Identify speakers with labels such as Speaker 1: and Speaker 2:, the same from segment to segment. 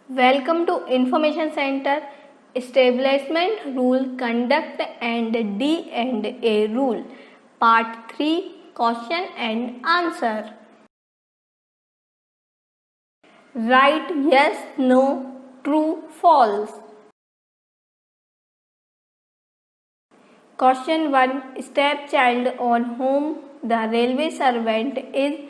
Speaker 1: Welcome to Information Center. Establishment Rule, Conduct and D&A Rule. Part 3, Question and Answer. Write yes, no, true, false. Question 1. Stepchild on whom the railway servant is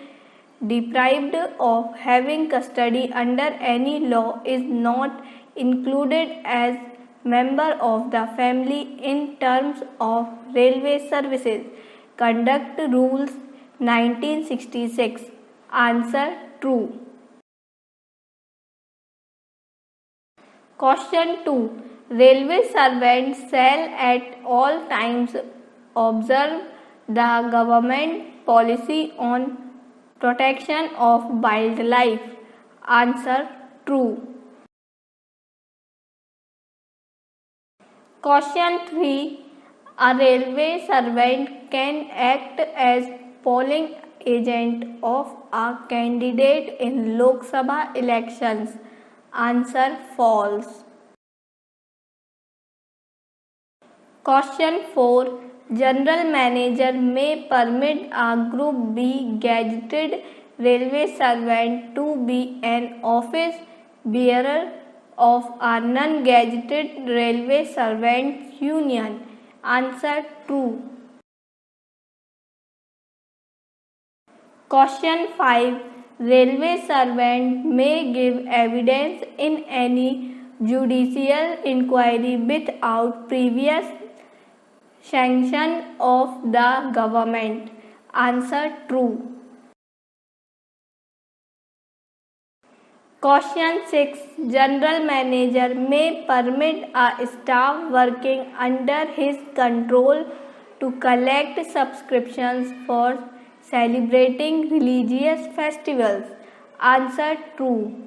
Speaker 1: deprived of having custody under any law is not included as member of the family in terms of railway services. Conduct Rules 1966. Answer true. Question 2. Railway servants shall at all times observe the government policy on protection of wildlife. Answer true. Question 3. A railway servant can act as polling agent of a candidate in Lok Sabha elections. Answer false. Question 4. General Manager may permit a Group B gazetted railway servant to be an office bearer of a non-gazetted railway servants union. Answer true. Question 5. Railway servant may give evidence in any judicial inquiry without previous sanction of the government. Answer true. Question 6. General Manager may permit a staff working under his control to collect subscriptions for celebrating religious festivals. Answer true.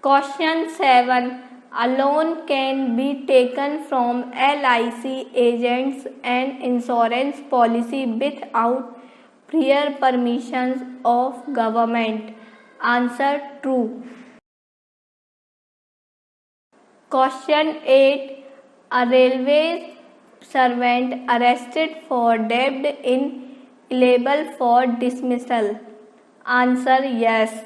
Speaker 1: Question 7. A loan can be taken from LIC agents and insurance policy without prior permissions of government. Answer true. Question 8. A railway servant arrested for debt in liable for dismissal. Answer yes.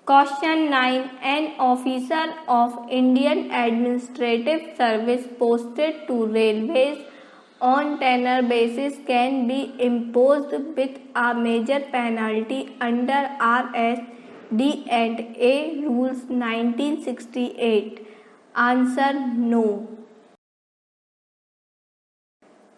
Speaker 1: Question 9. An officer of Indian Administrative Service posted to railways on tenure basis can be imposed with a major penalty under RS D&A Rules 1968. Answer no.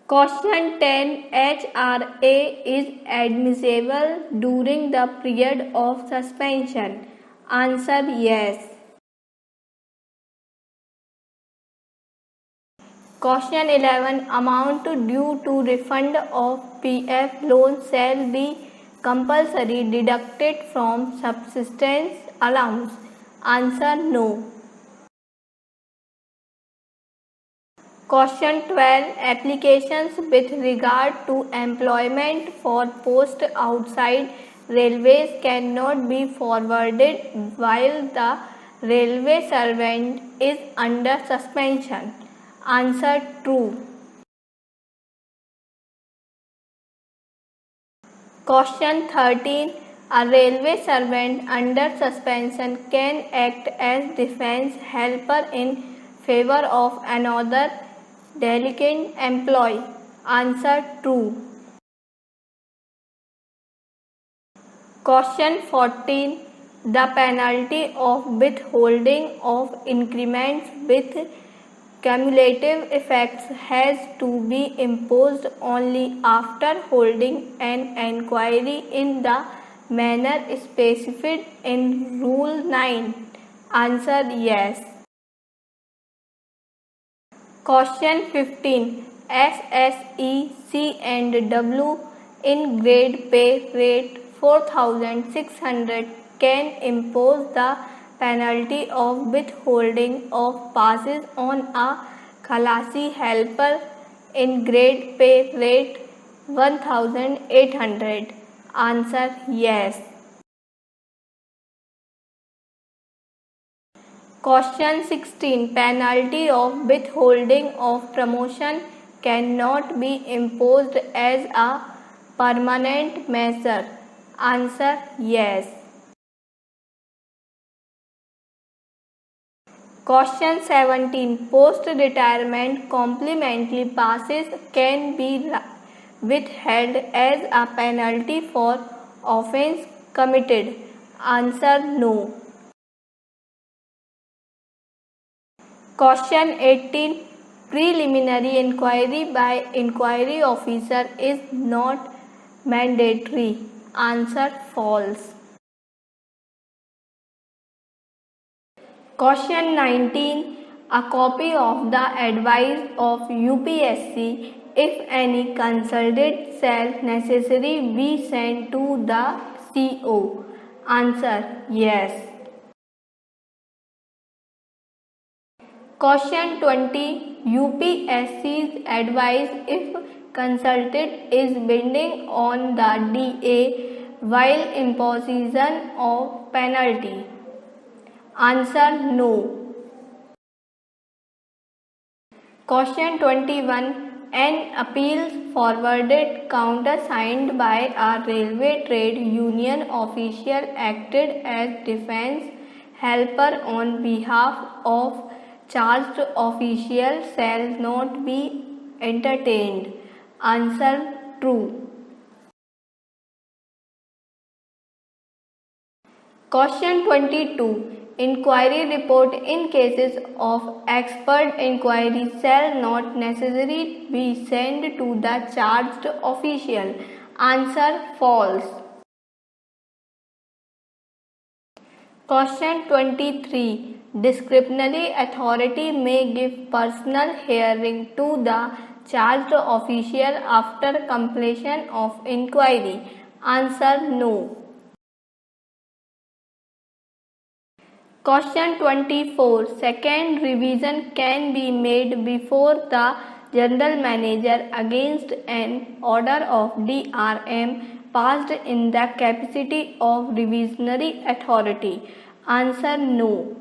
Speaker 1: Question 10. HRA is admissible during the period of suspension. Answer yes. Question 11. Amount due to refund of PF loan shall be compulsory deducted from subsistence allowance. Answer no. Question 12. Applications with regard to employment for post outside railways cannot be forwarded while the railway servant is under suspension. Answer true. Question 13. A railway servant under suspension can act as defense helper in favor of another delinquent employee. Answer true. Question 14. The penalty of withholding of increments with cumulative effects has to be imposed only after holding an inquiry in the manner specified in Rule 9. Answer yes. Question 15. SSE, C and W in grade pay rate 4,600 can impose the penalty of withholding of passes on a Khalasi helper in grade pay rate 1,800. Answer yes. Question 16. Penalty of withholding of promotion cannot be imposed as a permanent measure. Answer yes. Question 17. Post-retirement complimentary passes can be withheld as a penalty for offence committed. Answer no. Question 18. Preliminary inquiry by inquiry officer is not mandatory. Answer false. Question 19. A copy of the advice of UPSC, if any consulted, shall necessarily be sent to the CO. Answer yes. Question 20. UPSC's advice, if consulted, is binding on the DA while imposition of penalty. Answer no. Question 21. An appeal forwarded countersigned by a railway trade union official acted as defense helper on behalf of charged official shall not be entertained. Answer true. Question 22. Inquiry report in cases of expert inquiry shall not necessarily be sent to the charged official. Answer false. Question 23. Disciplinary authority may give personal hearing to the charged official after completion of inquiry. Answer no. Question 24. Second revision can be made before the General Manager against an order of DRM passed in the capacity of revisionary authority. Answer no.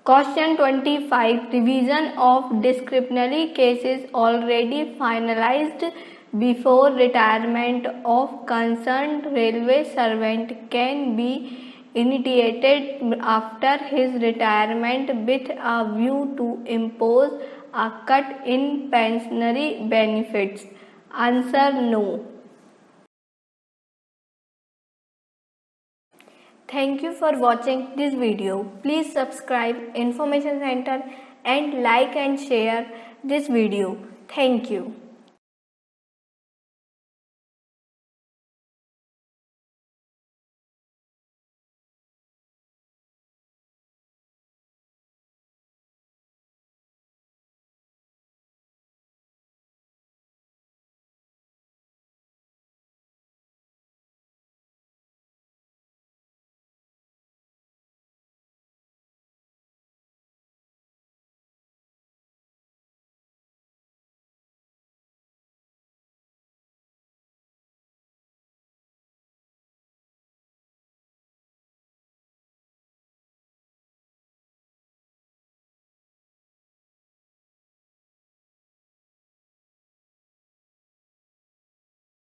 Speaker 1: Question 25. Revision of disciplinary cases already finalized before retirement of concerned railway servant can be initiated after his retirement with a view to impose a cut in pensionary benefits. Answer no. Thank you for watching this video. Please subscribe Information Center and like and share this video. Thank you.